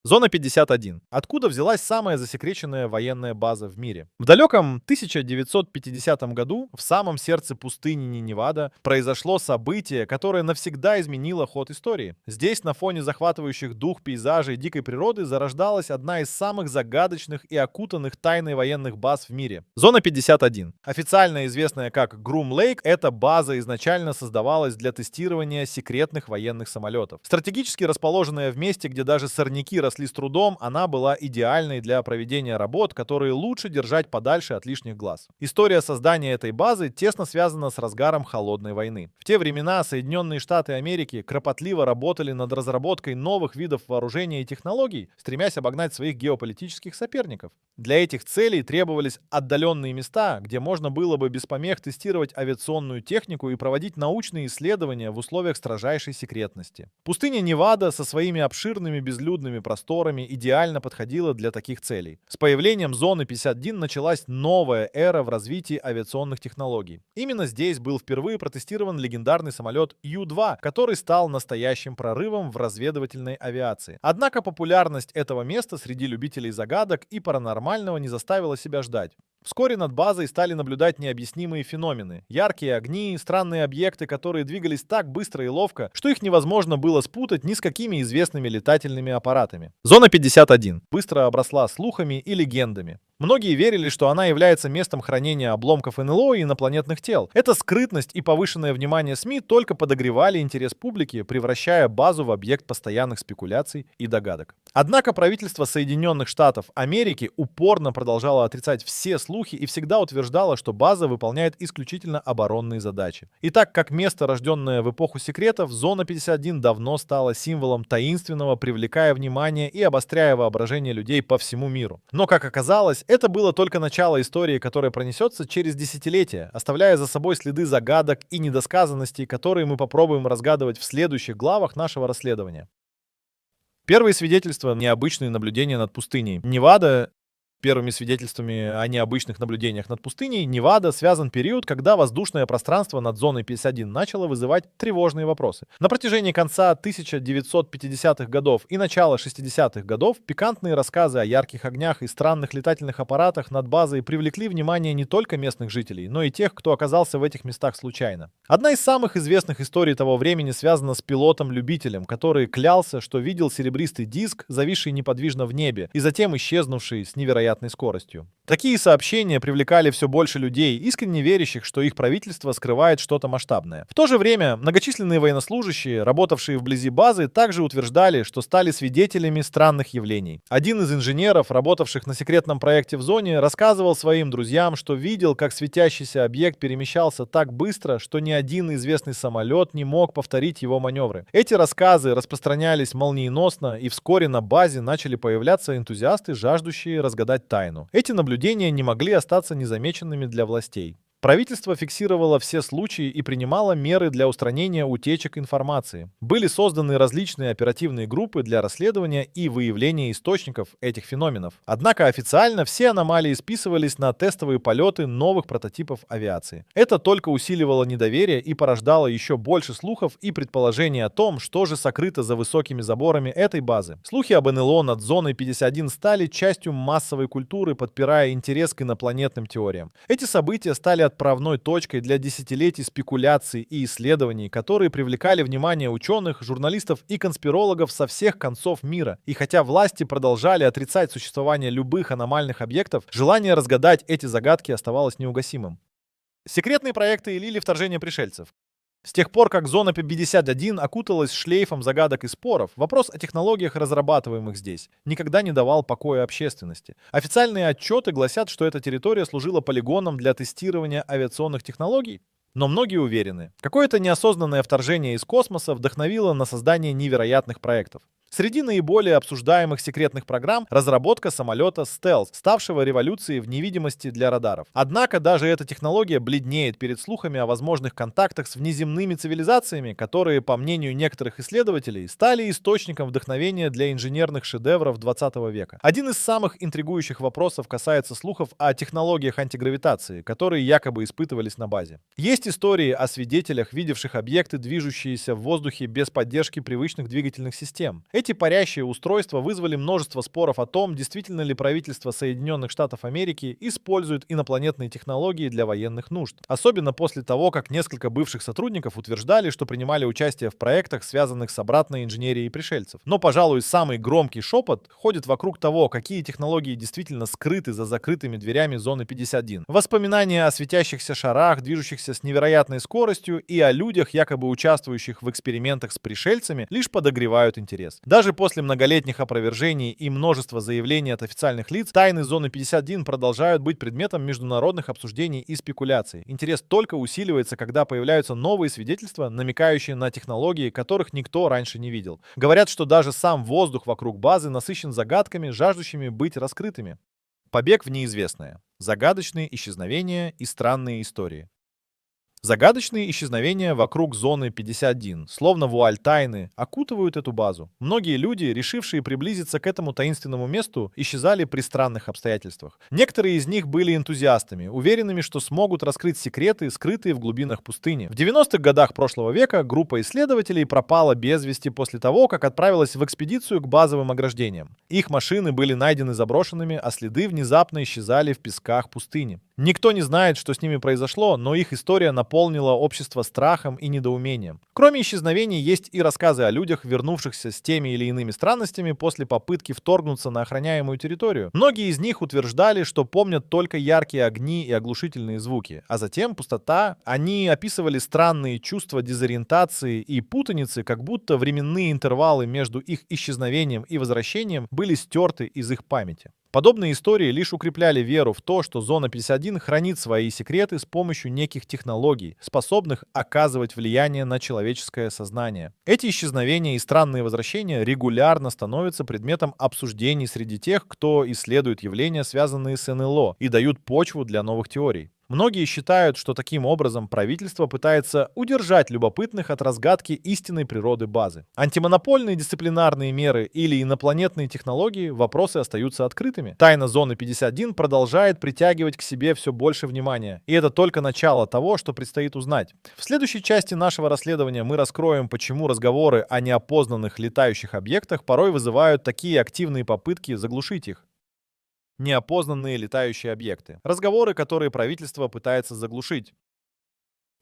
Зона 51. Откуда взялась самая засекреченная военная база в мире? В далеком 1950 году, в самом сердце пустыни Невада, произошло событие, которое навсегда изменило ход истории. Здесь, на фоне захватывающих дух пейзажей дикой природы, зарождалась одна из самых загадочных и окутанных тайной военных баз в мире. Зона 51. Официально известная как Грум Лейк, эта база изначально создавалась для тестирования секретных военных самолетов. Стратегически расположенная в месте, где даже сорняки росли с трудом, она была идеальной для проведения работ, которые лучше держать подальше от лишних глаз. История создания этой базы тесно связана с разгаром холодной войны. В те времена Соединенные Штаты Америки кропотливо работали над разработкой новых видов вооружения и технологий, стремясь обогнать своих геополитических соперников. Для этих целей требовались отдаленные места, где можно было бы без помех тестировать авиационную технику и проводить научные исследования в условиях строжайшей секретности. Пустыня Невада со своими обширными безлюдными просторами идеально подходила для таких целей. С появлением зоны 51 началась новая эра в развитии авиационных технологий. Именно здесь был впервые протестирован легендарный самолет Ю-2, который стал настоящим прорывом в разведывательной авиации. Однако популярность этого места среди любителей загадок и паранормального не заставила себя ждать. Вскоре над базой стали наблюдать необъяснимые феномены. Яркие огни, странные объекты, которые двигались так быстро и ловко, что их невозможно было спутать ни с какими известными летательными аппаратами. Зона 51 быстро обросла слухами и легендами. Многие верили, что она является местом хранения обломков НЛО и инопланетных тел. Эта скрытность и повышенное внимание СМИ только подогревали интерес публики, превращая базу в объект постоянных спекуляций и догадок. Однако правительство Соединенных Штатов Америки упорно продолжало отрицать все слухи и всегда утверждало, что база выполняет исключительно оборонные задачи. И так как место, рожденное в эпоху секретов, зона 51 давно стала символом таинственного, привлекая внимание и обостряя воображение людей по всему миру. Но, как оказалось, это было только начало истории, которая пронесется через десятилетия, оставляя за собой следы загадок и недосказанностей, которые мы попробуем разгадывать в следующих главах нашего расследования. Первые свидетельства — необычные наблюдения над пустыней. Невада. Первыми свидетельствами о необычных наблюдениях над пустыней Невада связан период, когда воздушное пространство над зоной 51 начало вызывать тревожные вопросы. На протяжении конца 1950-х годов и начала 60-х годов пикантные рассказы о ярких огнях и странных летательных аппаратах над базой привлекли внимание не только местных жителей, но и тех, кто оказался в этих местах случайно. Одна из самых известных историй того времени связана с пилотом-любителем, который клялся, что видел серебристый диск, зависший неподвижно в небе, и затем исчезнувший с невероятной скоростью. Такие сообщения привлекали все больше людей, искренне верящих, что их правительство скрывает что-то масштабное. В то же время многочисленные военнослужащие, работавшие вблизи базы, также утверждали, что стали свидетелями странных явлений. Один из инженеров, работавших на секретном проекте в зоне, рассказывал своим друзьям, что видел, как светящийся объект перемещался так быстро, что ни один известный самолет не мог повторить его маневры. Эти рассказы распространялись молниеносно, и вскоре на базе начали появляться энтузиасты, жаждущие разгадать тайну. Эти наблюдения не могли остаться незамеченными для властей. Правительство фиксировало все случаи и принимало меры для устранения утечек информации. Были созданы различные оперативные группы для расследования и выявления источников этих феноменов. Однако официально все аномалии списывались на тестовые полеты новых прототипов авиации. Это только усиливало недоверие и порождало еще больше слухов и предположений о том, что же сокрыто за высокими заборами этой базы. Слухи об НЛО над зоной 51 стали частью массовой культуры, подпирая интерес к инопланетным теориям. Эти события стали отправной точкой для десятилетий спекуляций и исследований, которые привлекали внимание ученых, журналистов и конспирологов со всех концов мира. И хотя власти продолжали отрицать существование любых аномальных объектов, желание разгадать эти загадки оставалось неугасимым. Секретные проекты или вторжение пришельцев. С тех пор, как зона 51 окуталась шлейфом загадок и споров, вопрос о технологиях, разрабатываемых здесь, никогда не давал покоя общественности. Официальные отчеты гласят, что эта территория служила полигоном для тестирования авиационных технологий. Но многие уверены, какое-то неосознанное вторжение из космоса вдохновило на создание невероятных проектов. Среди наиболее обсуждаемых секретных программ разработка самолета Stealth, ставшего революцией в невидимости для радаров. Однако даже эта технология бледнеет перед слухами о возможных контактах с внеземными цивилизациями, которые, по мнению некоторых исследователей, стали источником вдохновения для инженерных шедевров 20 века. Один из самых интригующих вопросов касается слухов о технологиях антигравитации, которые якобы испытывались на базе. Есть истории о свидетелях, видевших объекты, движущиеся в воздухе без поддержки привычных двигательных систем. Эти парящие устройства вызвали множество споров о том, действительно ли правительство Соединенных Штатов Америки использует инопланетные технологии для военных нужд. Особенно после того, как несколько бывших сотрудников утверждали, что принимали участие в проектах, связанных с обратной инженерией пришельцев. Но, пожалуй, самый громкий шепот ходит вокруг того, какие технологии действительно скрыты за закрытыми дверями зоны 51. Воспоминания о светящихся шарах, движущихся с невероятной скоростью, и о людях, якобы участвующих в экспериментах с пришельцами, лишь подогревают интерес. Даже после многолетних опровержений и множества заявлений от официальных лиц, тайны зоны 51 продолжают быть предметом международных обсуждений и спекуляций. Интерес только усиливается, когда появляются новые свидетельства, намекающие на технологии, которых никто раньше не видел. Говорят, что даже сам воздух вокруг базы насыщен загадками, жаждущими быть раскрытыми. Побег в неизвестное. Загадочные исчезновения и странные истории. Загадочные исчезновения вокруг зоны 51, словно вуаль тайны, окутывают эту базу. Многие люди, решившие приблизиться к этому таинственному месту, исчезали при странных обстоятельствах. Некоторые из них были энтузиастами, уверенными, что смогут раскрыть секреты, скрытые в глубинах пустыни. В 90-х годах прошлого века группа исследователей пропала без вести после того, как отправилась в экспедицию к базовым ограждениям. Их машины были найдены заброшенными, а следы внезапно исчезали в песках пустыни. Никто не знает, что с ними произошло, но их история наполнила общество страхом и недоумением. Кроме исчезновений, есть и рассказы о людях, вернувшихся с теми или иными странностями после попытки вторгнуться на охраняемую территорию. Многие из них утверждали, что помнят только яркие огни и оглушительные звуки, а затем пустота. Они описывали странные чувства дезориентации и путаницы, как будто временные интервалы между их исчезновением и возвращением были стерты из их памяти. Подобные истории лишь укрепляли веру в то, что зона 51 хранит свои секреты с помощью неких технологий, способных оказывать влияние на человеческое сознание. Эти исчезновения и странные возвращения регулярно становятся предметом обсуждений среди тех, кто исследует явления, связанные с НЛО, и дают почву для новых теорий. Многие считают, что таким образом правительство пытается удержать любопытных от разгадки истинной природы базы. Антимонопольные дисциплинарные меры или инопланетные технологии — вопросы остаются открытыми. Тайна зоны 51 продолжает притягивать к себе все больше внимания, и это только начало того, что предстоит узнать. В следующей части нашего расследования мы раскроем, почему разговоры о неопознанных летающих объектах порой вызывают такие активные попытки заглушить их. Неопознанные летающие объекты. Разговоры, которые правительство пытается заглушить.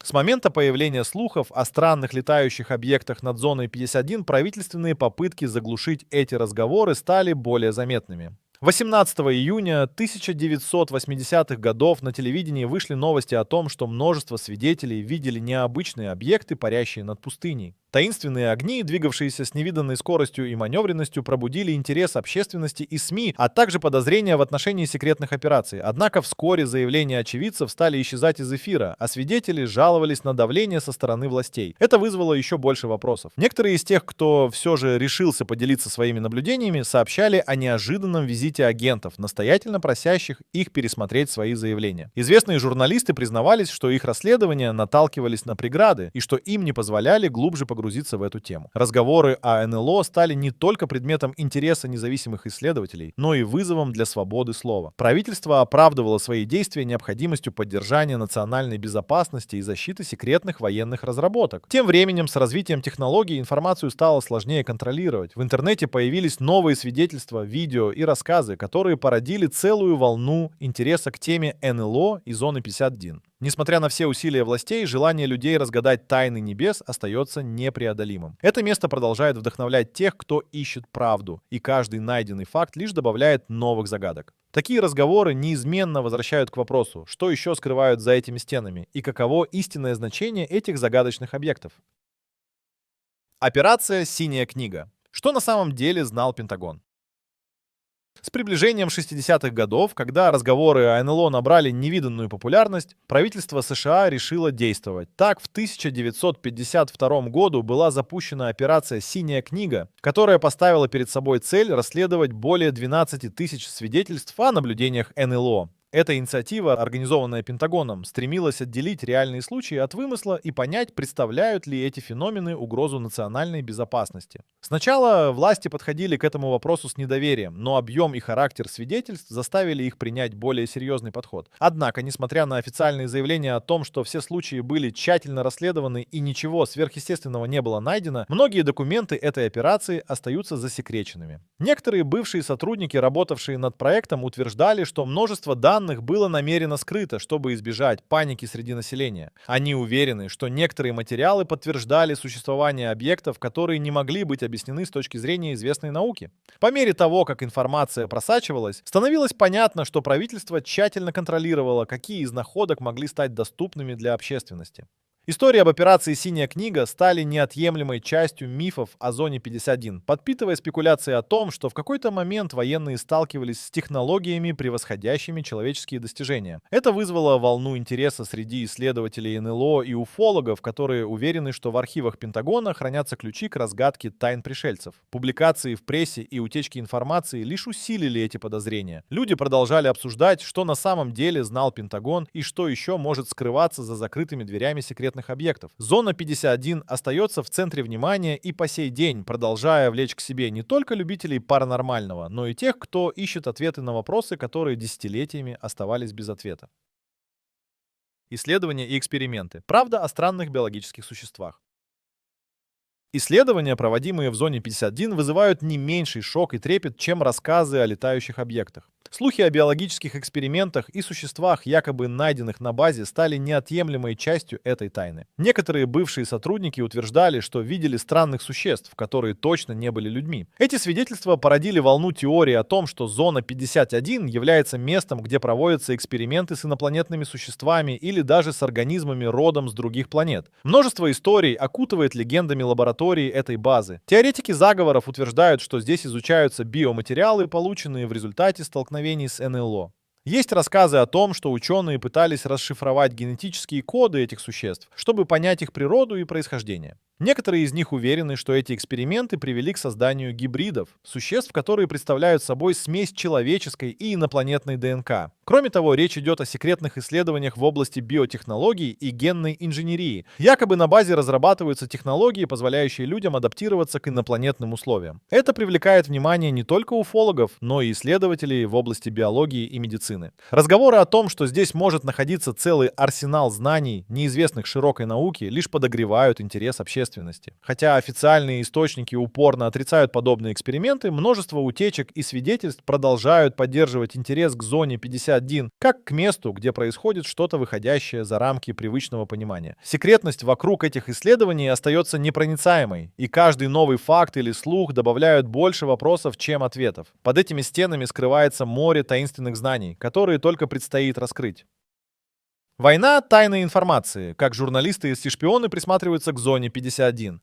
С момента появления слухов о странных летающих объектах над зоной 51 правительственные попытки заглушить эти разговоры стали более заметными. 18 июня 1980-х годов на телевидении вышли новости о том, что множество свидетелей видели необычные объекты, парящие над пустыней. Таинственные огни, двигавшиеся с невиданной скоростью и маневренностью, пробудили интерес общественности и СМИ, а также подозрения в отношении секретных операций. Однако вскоре заявления очевидцев стали исчезать из эфира, а свидетели жаловались на давление со стороны властей. Это вызвало еще больше вопросов. Некоторые из тех, кто все же решился поделиться своими наблюдениями, сообщали о неожиданном визите агентов, настоятельно просящих их пересмотреть свои заявления. Известные журналисты признавались, что их расследования наталкивались на преграды и что им не позволяли глубже погрузиться в эту тему. Разговоры о НЛО стали не только предметом интереса независимых исследователей, но и вызовом для свободы слова. Правительство оправдывало свои действия необходимостью поддержания национальной безопасности и защиты секретных военных разработок. Тем временем, с развитием технологий информацию стало сложнее контролировать. В интернете появились новые свидетельства, видео и рассказы, которые породили целую волну интереса к теме НЛО и зоны 51. Несмотря на все усилия властей, желание людей разгадать тайны небес остается непреодолимым. Это место продолжает вдохновлять тех, кто ищет правду, и каждый найденный факт лишь добавляет новых загадок. Такие разговоры неизменно возвращают к вопросу, что еще скрывают за этими стенами и каково истинное значение этих загадочных объектов. Операция «Синяя книга». Что на самом деле знал Пентагон? С приближением 60-х годов, когда разговоры о НЛО набрали невиданную популярность, правительство США решило действовать. Так, в 1952 году была запущена операция «Синяя книга», которая поставила перед собой цель расследовать более 12 тысяч свидетельств о наблюдениях НЛО. Эта инициатива, организованная Пентагоном, стремилась отделить реальные случаи от вымысла и понять, представляют ли эти феномены угрозу национальной безопасности. Сначала власти подходили к этому вопросу с недоверием, но объем и характер свидетельств заставили их принять более серьезный подход. Однако, несмотря на официальные заявления о том, что все случаи были тщательно расследованы и ничего сверхъестественного не было найдено, многие документы этой операции остаются засекреченными. Некоторые бывшие сотрудники, работавшие над проектом, утверждали, что множество данных было намеренно скрыто, чтобы избежать паники среди населения. Они уверены, что некоторые материалы подтверждали существование объектов, которые не могли быть объяснены с точки зрения известной науки. По мере того, как информация просачивалась, становилось понятно, что правительство тщательно контролировало, какие из находок могли стать доступными для общественности. Истории об операции «Синяя книга» стали неотъемлемой частью мифов о зоне 51, подпитывая спекуляции о том, что в какой-то момент военные сталкивались с технологиями, превосходящими человеческие достижения. Это вызвало волну интереса среди исследователей НЛО и уфологов, которые уверены, что в архивах Пентагона хранятся ключи к разгадке тайн пришельцев. Публикации в прессе и утечки информации лишь усилили эти подозрения. Люди продолжали обсуждать, что на самом деле знал Пентагон и что еще может скрываться за закрытыми дверями секретных объектов. Зона 51 остается в центре внимания и по сей день, продолжая влечь к себе не только любителей паранормального, но и тех, кто ищет ответы на вопросы, которые десятилетиями оставались без ответа. Исследования и эксперименты. Правда о странных биологических существах. Исследования, проводимые в зоне 51, вызывают не меньший шок и трепет, чем рассказы о летающих объектах. Слухи о биологических экспериментах и существах, якобы найденных на базе, стали неотъемлемой частью этой тайны. Некоторые бывшие сотрудники утверждали, что видели странных существ, которые точно не были людьми. Эти свидетельства породили волну теории о том, что зона 51 является местом, где проводятся эксперименты с инопланетными существами или даже с организмами родом с других планет. Множество историй окутывает легендами лаборатории этой базы. Теоретики заговоров утверждают, что здесь изучаются биоматериалы, полученные в результате столкновений с НЛО. Есть рассказы о том, что ученые пытались расшифровать генетические коды этих существ, чтобы понять их природу и происхождение. Некоторые из них уверены, что эти эксперименты привели к созданию гибридов, существ, которые представляют собой смесь человеческой и инопланетной ДНК. Кроме того, речь идет о секретных исследованиях в области биотехнологий и генной инженерии. Якобы на базе разрабатываются технологии, позволяющие людям адаптироваться к инопланетным условиям. Это привлекает внимание не только уфологов, но и исследователей в области биологии и медицины. Разговоры о том, что здесь может находиться целый арсенал знаний, неизвестных широкой науке, лишь подогревают интерес общественности. Хотя официальные источники упорно отрицают подобные эксперименты, множество утечек и свидетельств продолжают поддерживать интерес к зоне 51 как к месту, где происходит что-то выходящее за рамки привычного понимания. Секретность вокруг этих исследований остается непроницаемой, и каждый новый факт или слух добавляют больше вопросов, чем ответов. Под этими стенами скрывается море таинственных знаний, которые только предстоит раскрыть. Война тайной информации. Как журналисты и шпионы присматриваются к зоне 51.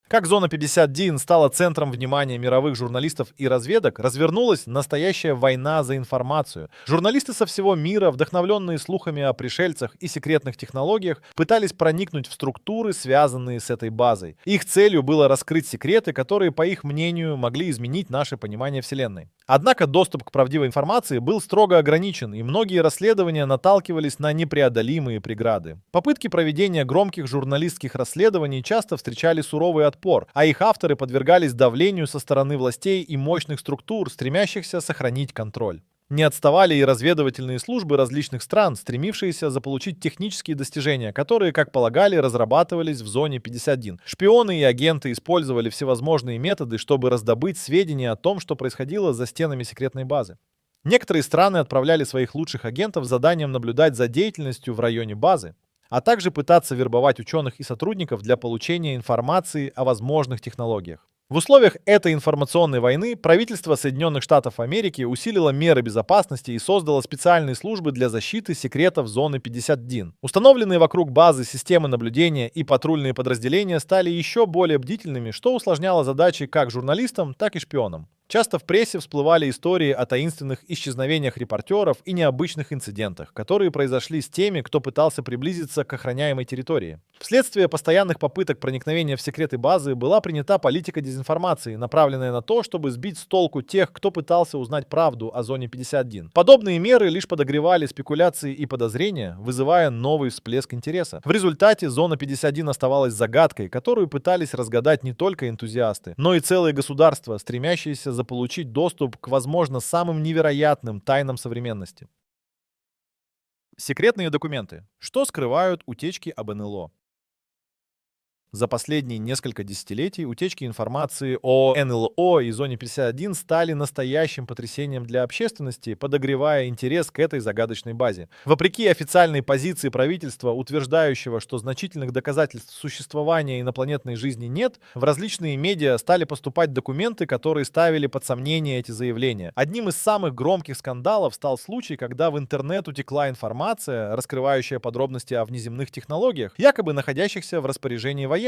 Как зона 51 стала центром внимания мировых журналистов и разведок, развернулась настоящая война за информацию. Журналисты со всего мира, вдохновленные слухами о пришельцах и секретных технологиях, пытались проникнуть в структуры, связанные с этой базой. Их целью было раскрыть секреты, которые, по их мнению, могли изменить наше понимание Вселенной. Однако доступ к правдивой информации был строго ограничен, и многие расследования наталкивались на непреодолимые преграды. Попытки проведения громких журналистских расследований часто встречали суровый отпор, а их авторы подвергались давлению со стороны властей и мощных структур, стремящихся сохранить контроль. Не отставали и разведывательные службы различных стран, стремившиеся заполучить технические достижения, которые, как полагали, разрабатывались в зоне 51. Шпионы и агенты использовали всевозможные методы, чтобы раздобыть сведения о том, что происходило за стенами секретной базы. Некоторые страны отправляли своих лучших агентов с заданием наблюдать за деятельностью в районе базы, а также пытаться вербовать ученых и сотрудников для получения информации о возможных технологиях. В условиях этой информационной войны правительство Соединенных Штатов Америки усилило меры безопасности и создало специальные службы для защиты секретов зоны 51. Установленные вокруг базы системы наблюдения и патрульные подразделения стали еще более бдительными, что усложняло задачи как журналистам, так и шпионам. Часто в прессе всплывали истории о таинственных исчезновениях репортеров и необычных инцидентах, которые произошли с теми, кто пытался приблизиться к охраняемой территории. Вследствие постоянных попыток проникновения в секреты базы была принята политика дезинформации, направленная на то, чтобы сбить с толку тех, кто пытался узнать правду о зоне 51. Подобные меры лишь подогревали спекуляции и подозрения, вызывая новый всплеск интереса. В результате зона 51 оставалась загадкой, которую пытались разгадать не только энтузиасты, но и целые государства, стремящиеся заполучить доступ к, возможно, самым невероятным тайнам современности. Секретные документы. Что скрывают утечки об НЛО? За последние несколько десятилетий утечки информации о НЛО и зоне 51 стали настоящим потрясением для общественности, подогревая интерес к этой загадочной базе. Вопреки официальной позиции правительства, утверждающего, что значительных доказательств существования инопланетной жизни нет, в различные медиа стали поступать документы, которые ставили под сомнение эти заявления. Одним из самых громких скандалов стал случай, когда в интернет утекла информация, раскрывающая подробности о внеземных технологиях, якобы находящихся в распоряжении военных.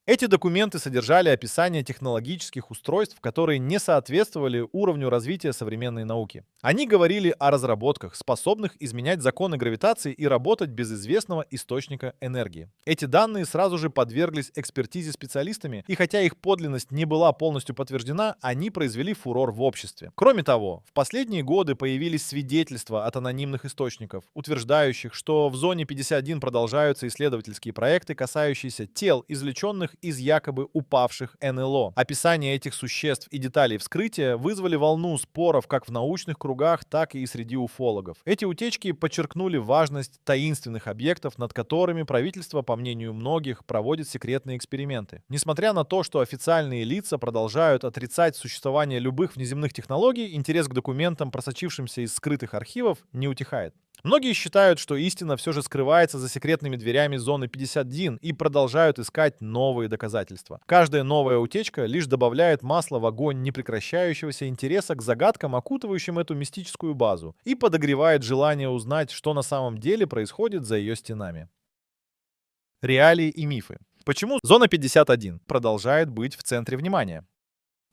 Эти документы содержали описание технологических устройств, которые не соответствовали уровню развития современной науки. Они говорили о разработках, способных изменять законы гравитации и работать без известного источника энергии. Эти данные сразу же подверглись экспертизе специалистами, и хотя их подлинность не была полностью подтверждена, они произвели фурор в обществе. Кроме того, в последние годы появились свидетельства от анонимных источников, утверждающих, что в зоне 51 продолжаются исследовательские проекты, касающиеся тел, извлеченных из якобы упавших НЛО. Описание этих существ и деталей вскрытия вызвали волну споров как в научных кругах, так и среди уфологов. Эти утечки подчеркнули важность таинственных объектов, над которыми правительство, по мнению многих, проводит секретные эксперименты. Несмотря на то, что официальные лица продолжают отрицать существование любых внеземных технологий, интерес к документам, просочившимся из скрытых архивов, не утихает. Многие считают, что истина все же скрывается за секретными дверями зоны 51 и продолжают искать новые доказательства. Каждая новая утечка лишь добавляет масла в огонь непрекращающегося интереса к загадкам, окутывающим эту мистическую базу, и подогревает желание узнать, что на самом деле происходит за ее стенами. Реалии и мифы. Почему зона 51 продолжает быть в центре внимания?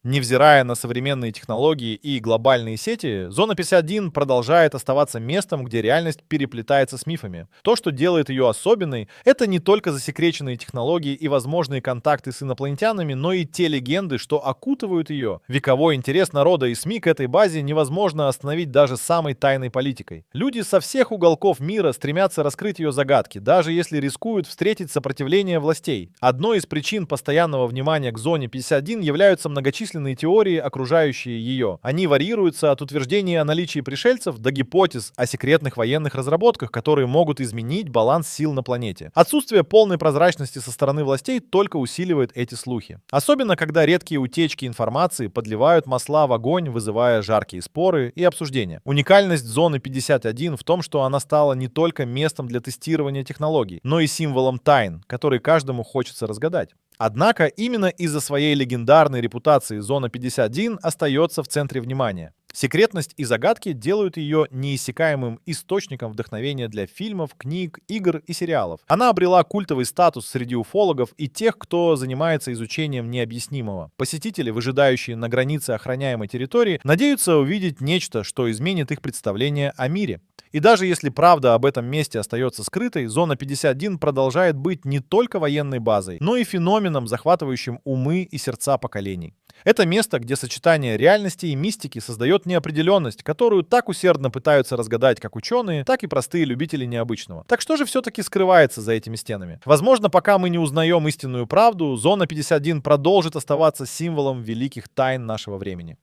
Невзирая на современные технологии и глобальные сети, зона 51 продолжает оставаться местом, где реальность переплетается с мифами. То, что делает ее особенной, это не только засекреченные технологии и возможные контакты с инопланетянами, но и те легенды, что окутывают ее. Вековой интерес народа и СМИ к этой базе невозможно остановить даже самой тайной политикой. Люди со всех уголков мира стремятся раскрыть ее загадки, даже если рискуют встретить сопротивление властей. Одной из причин постоянного внимания к зоне 51 являются многочисленные теории, окружающие ее. Они варьируются от утверждений о наличии пришельцев до гипотез о секретных военных разработках, которые могут изменить баланс сил на планете. Отсутствие полной прозрачности со стороны властей только усиливает эти слухи. Особенно, когда редкие утечки информации подливают масла в огонь, вызывая жаркие споры и обсуждения. Уникальность зоны 51 в том, что она стала не только местом для тестирования технологий, но и символом тайн, которые каждому хочется разгадать. Однако именно из-за своей легендарной репутации зона 51 остается в центре внимания. Секретность и загадки делают ее неиссякаемым источником вдохновения для фильмов, книг, игр и сериалов. Она обрела культовый статус среди уфологов и тех, кто занимается изучением необъяснимого. Посетители, выжидающие на границе охраняемой территории, надеются увидеть нечто, что изменит их представление о мире. И даже если правда об этом месте остается скрытой, зона 51 продолжает быть не только военной базой, но и феноменом, захватывающим умы и сердца поколений. Это место, где сочетание реальности и мистики создает неопределенность, которую так усердно пытаются разгадать как ученые, так и простые любители необычного. Так что же все-таки скрывается за этими стенами? Возможно, пока мы не узнаем истинную правду, зона 51 продолжит оставаться символом великих тайн нашего времени.